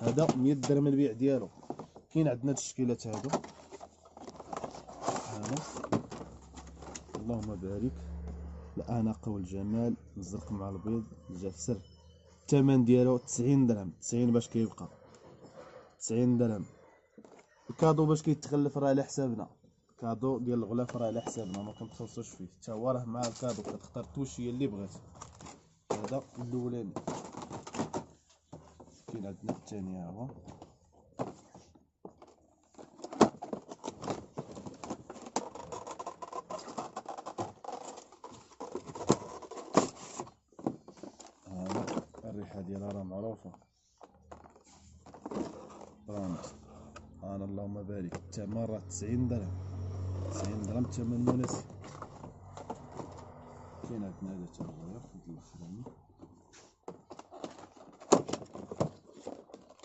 هذا 100 درهم البيع ديالو. كاين عندنا هاد التشكيلات هادو، هذا اللهم بارك، الاناقه والجمال، الزرق مع البيض، الجفسر. الثمن ديالو 90 درهم، 90 باش كيبقى 90 درهم. الكادو باش كيتخلف راه على حسابنا، الكادو ديال الغلاف راه على حسابنا، ما كنتخلصوش فيه حتى هو، راه مع الكادو كتختار التوشيه اللي بغيت. هذا الاولاني. كاين عندنا الثاني، ها هو هذا، الريحه ديالها راه معروفه، برانس. انا اللهم بارك، الثمن راه 90 درهم، 90 درهم ثمن مناسب. كاين عندنا هذا حتى هو، هذا الاخراني.